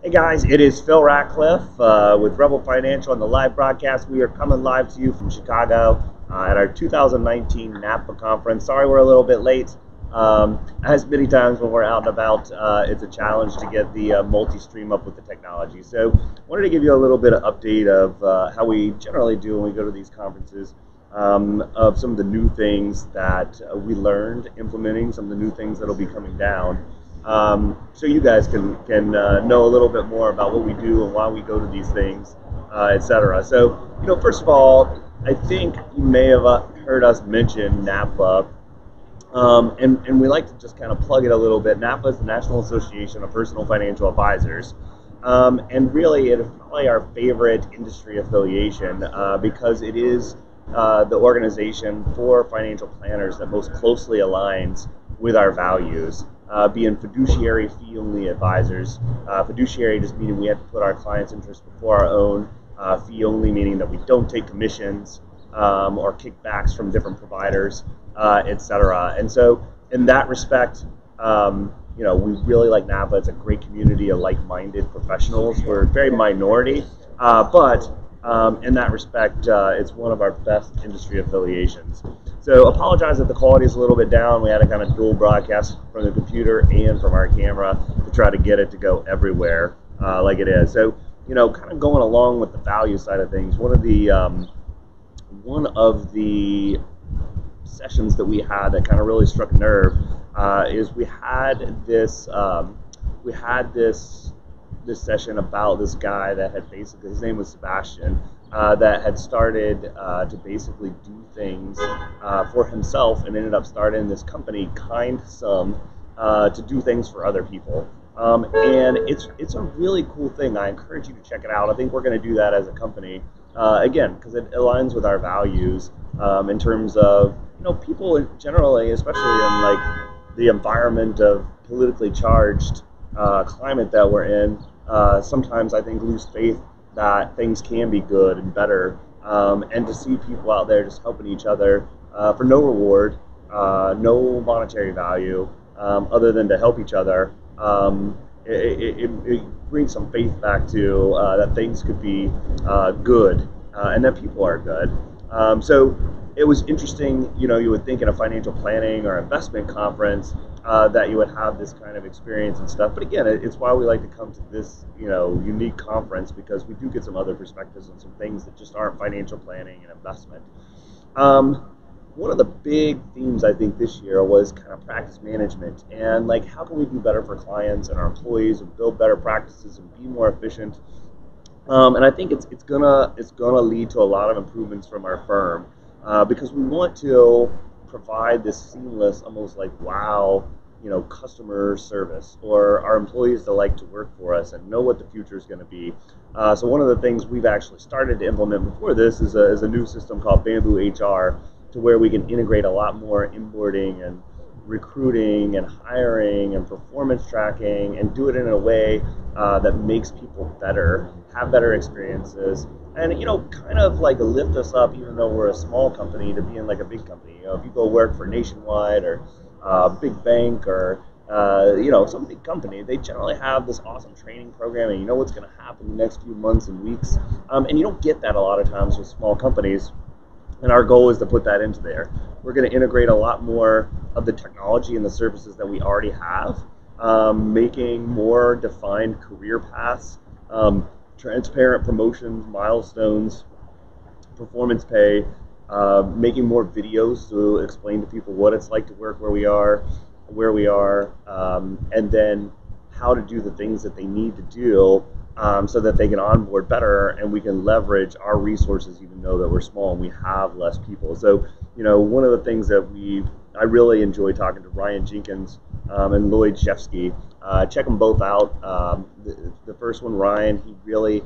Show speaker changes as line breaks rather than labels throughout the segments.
Hey guys, it is Phil Ratcliff with Rebel Financial on the live broadcast. We are coming live to you from Chicago at our 2019 NAPFA conference. Sorry we're a little bit late. As many times when we're out and about, it's a challenge to get the multi-stream up with the technology. So wanted to give you a little bit of update of how we generally do when we go to these conferences, of some of the new things that we learned implementing, some of the new things that will be coming down. So you guys can know a little bit more about what we do and why we go to these things, etc. So, first of all, I think you may have heard us mention NAPFA, and we like to just kind of plug it a little bit. NAPFA is the National Association of Personal Financial Advisors, and really it is probably our favorite industry affiliation because it is the organization for financial planners that most closely aligns with our values. Being fiduciary fee-only advisors. Fiduciary just meaning we have to put our clients' interests before our own. Fee-only meaning that we don't take commissions or kickbacks from different providers, etc. And so, in that respect, we really like NAPFA. It's a great community of like-minded professionals. We're very minority, but in that respect, it's one of our best industry affiliations. So apologize if the quality is a little bit down. We had to kind of dual broadcast from the computer and from our camera to try to get it to go everywhere like it is. So, kind of going along with the value side of things, one of the sessions that we had that kind of really struck a nerve is we had this session about this guy that had basically, his name was Sebastian, that had started to basically do things for himself and ended up starting this company, Kind Sum, to do things for other people. And it's a really cool thing. I encourage you to check it out. I think we're going to do that as a company, again, because it aligns with our values in terms of, people generally, especially in like the environment of politically charged climate that we're in, sometimes I think lose faith that things can be good and better, and to see people out there just helping each other for no reward, no monetary value, other than to help each other, it brings some faith back to that things could be good and that people are good. So it was interesting, you would think in a financial planning or investment conference that you would have this kind of experience and stuff. But again, it's why we like to come to this, unique conference, because we do get some other perspectives on some things that just aren't financial planning and investment. One of the big themes I think this year was kind of practice management and like how can we do better for clients and our employees and build better practices and be more efficient. And I think it's gonna lead to a lot of improvements from our firm because we want to provide this seamless, almost like wow, customer service, or our employees that like to work for us and know what the future is going to be. So one of the things we've actually started to implement before this is a new system called Bamboo HR, to where we can integrate a lot more onboarding and recruiting and hiring and performance tracking and do it in a way that makes people better, have better experiences, and kind of like lift us up, even though we're a small company, to being like a big company. If you go work for Nationwide or big bank or some big company, they generally have this awesome training program, and you know what's going to happen in the next few months and weeks, and you don't get that a lot of times with small companies. And our goal is to put that into there. We're going to integrate a lot more of the technology and the services that we already have, making more defined career paths, transparent promotions, milestones, performance pay, making more videos to explain to people what it's like to work where we are, and then how to do the things that they need to do so that they can onboard better and we can leverage our resources, even though that we're small and we have less people. So, one of the things that I really enjoy talking to Ryan Jenkins and Lloyd Shefsky. Check them both out. The first one, Ryan, he really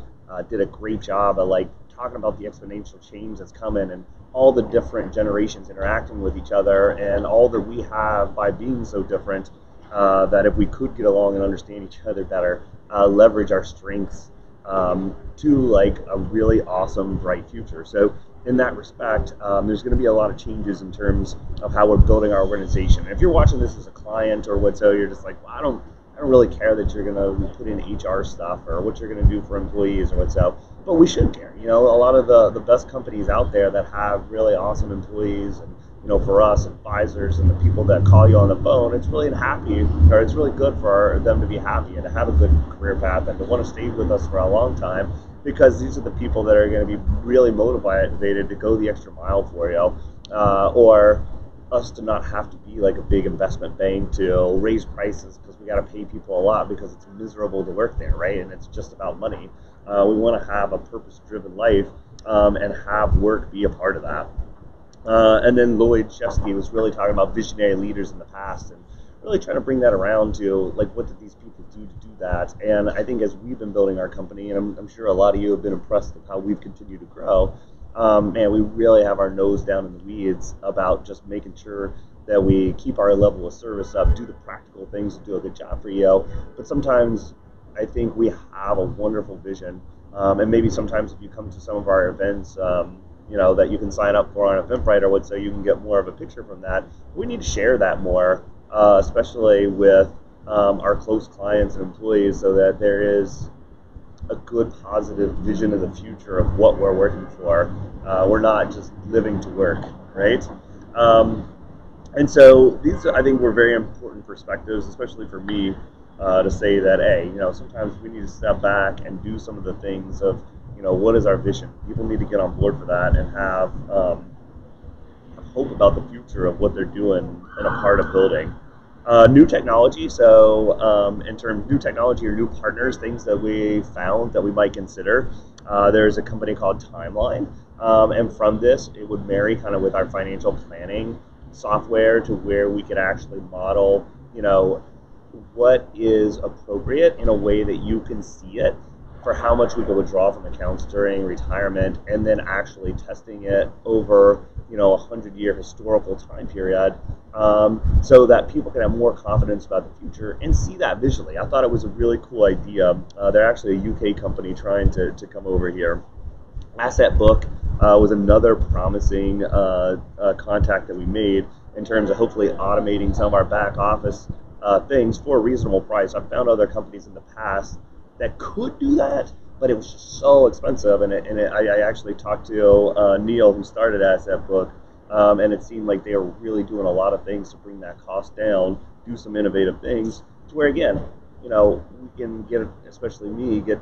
did a great job of like talking about the exponential change that's coming and all the different generations interacting with each other and all that we have by being so different, that if we could get along and understand each other better, leverage our strengths to like a really awesome, bright future. So in that respect, there's going to be a lot of changes in terms of how we're building our organization. And if you're watching this as a client or what, so you're just like, well, I don't really care that you're going to put in HR stuff or what you're going to do for employees or what's out. But we should care. A lot of the best companies out there that have really awesome employees, and for us, advisors and the people that call you on the phone, it's really it's really good for them to be happy and to have a good career path and to want to stay with us for a long time, because these are the people that are going to be really motivated to go the extra mile for you, or us to not have to be like a big investment bank to raise prices because we got to pay people a lot because it's miserable to work there, right? And it's just about money. We want to have a purpose-driven life, and have work be a part of that. And then Lloyd Chesky was really talking about visionary leaders in the past and really trying to bring that around to, like, what did these people do to do that? And I think as we've been building our company, and I'm sure a lot of you have been impressed with how we've continued to grow, man, we really have our nose down in the weeds about just making sure that we keep our level of service up, do the practical things to do a good job for you. But sometimes I think we have a wonderful vision, and maybe sometimes if you come to some of our events, that you can sign up for on Eventbrite or what, so you can get more of a picture from that. We need to share that more, especially with our close clients and employees, so that there is a good positive vision of the future of what we're working for. We're not just living to work, right? And so these, I think, were very important perspectives, especially for me, to say that, hey, sometimes we need to step back and do some of the things of, what is our vision? People need to get on board for that and have hope about the future of what they're doing and a part of building. New technology, so in terms of new technology or new partners, things that we found that we might consider. There's a company called Timeline, and from this, it would marry kind of with our financial planning software to where we could actually model, what is appropriate in a way that you can see it for how much we could withdraw from accounts during retirement, and then actually testing it over, a 100-year historical time period, so that people can have more confidence about the future and see that visually. I thought it was a really cool idea. They're actually a UK company trying to come over here. Asset Book was another promising contact that we made in terms of hopefully automating some of our back office things for a reasonable price. I've found other companies in the past that could do that, but it was just so expensive. I actually talked to Neil, who started Asset Book, and it seemed like they were really doing a lot of things to bring that cost down, do some innovative things, to where, again, we can get, especially me, get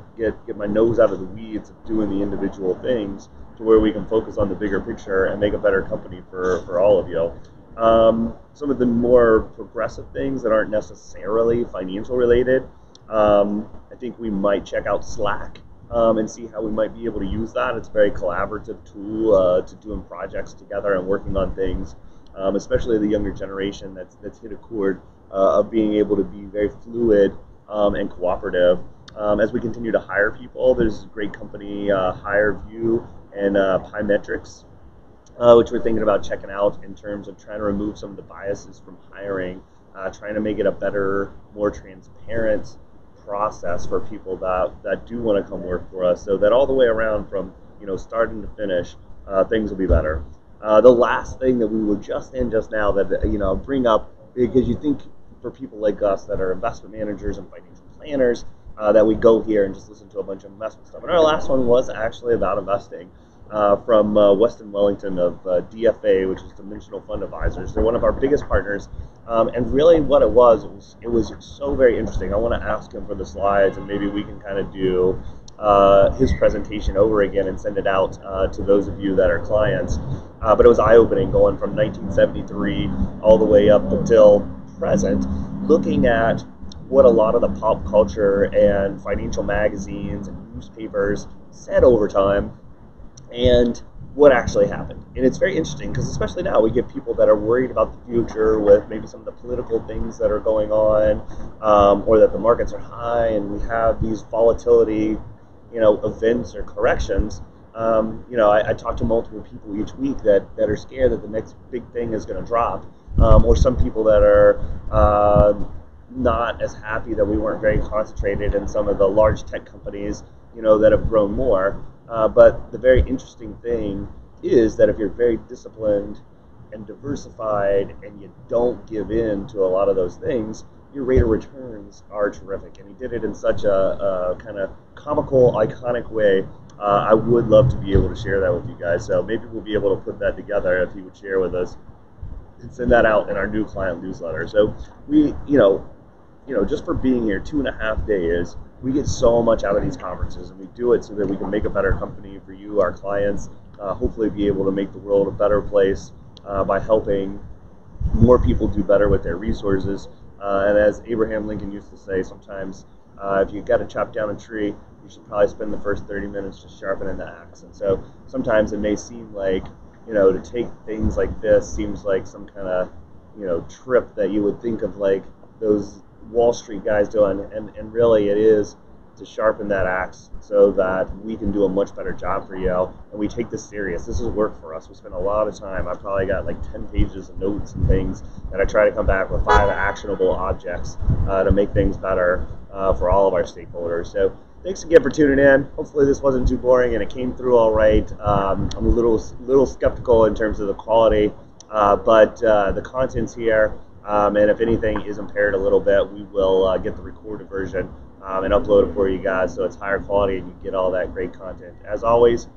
my nose out of the weeds of doing the individual things, to where we can focus on the bigger picture and make a better company for all of you. Some of the more progressive things that aren't necessarily financial related, I think we might check out Slack and see how we might be able to use that. It's a very collaborative tool to doing projects together and working on things, especially the younger generation that's hit a chord of being able to be very fluid and cooperative. As we continue to hire people, there's a great company, HireVue and Pymetrics, which we're thinking about checking out in terms of trying to remove some of the biases from hiring, trying to make it a better, more transparent process for people that do want to come work for us, so that all the way around from starting to finish, things will be better. The last thing that we were just now that bring up, because you think for people like us that are investment managers and financial planners, that we go here and just listen to a bunch of investment stuff. And our last one was actually about investing, from Weston Wellington of DFA, which is Dimensional Fund Advisors. They're one of our biggest partners, and really what it was so very interesting. I want to ask him for the slides, and maybe we can kind of do his presentation over again and send it out to those of you that are clients. But it was eye-opening, going from 1973 all the way up until present, looking at what a lot of the pop culture and financial magazines and newspapers said over time, and what actually happened. And it's very interesting, because especially now we get people that are worried about the future with maybe some of the political things that are going on, or that the markets are high and we have these volatility, events or corrections. I talk to multiple people each week that are scared that the next big thing is going to drop, or some people that are not as happy that we weren't very concentrated in some of the large tech companies, that have grown more. But the very interesting thing is that if you're very disciplined and diversified and you don't give in to a lot of those things, your rate of returns are terrific. And he did it in such a kind of comical, iconic way. I would love to be able to share that with you guys. So maybe we'll be able to put that together if he would share with us and send that out in our new client newsletter. So we, just for being here 2.5 days, we get so much out of these conferences, and we do it so that we can make a better company for you, our clients, hopefully be able to make the world a better place by helping more people do better with their resources. And as Abraham Lincoln used to say, sometimes if you've got to chop down a tree, you should probably spend the first 30 minutes just sharpening the axe. And so sometimes it may seem like, to take things like this seems like some kind of, trip that you would think of like those Wall Street guys doing, and really it is to sharpen that axe so that we can do a much better job for you. And we take this serious. This is work for us. We spend a lot of time. I probably got like 10 pages of notes and things, and I try to come back with 5 actionable objects to make things better for all of our stakeholders. So thanks again for tuning in. Hopefully this wasn't too boring and it came through all right. I'm a little skeptical in terms of the quality, but the content's here. And if anything is impaired a little bit, we will get the recorded version and upload it for you guys so it's higher quality and you get all that great content. As always,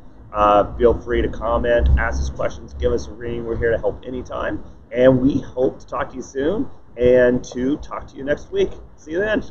feel free to comment, ask us questions, give us a ring. We're here to help anytime. And we hope to talk to you soon and to talk to you next week. See you then.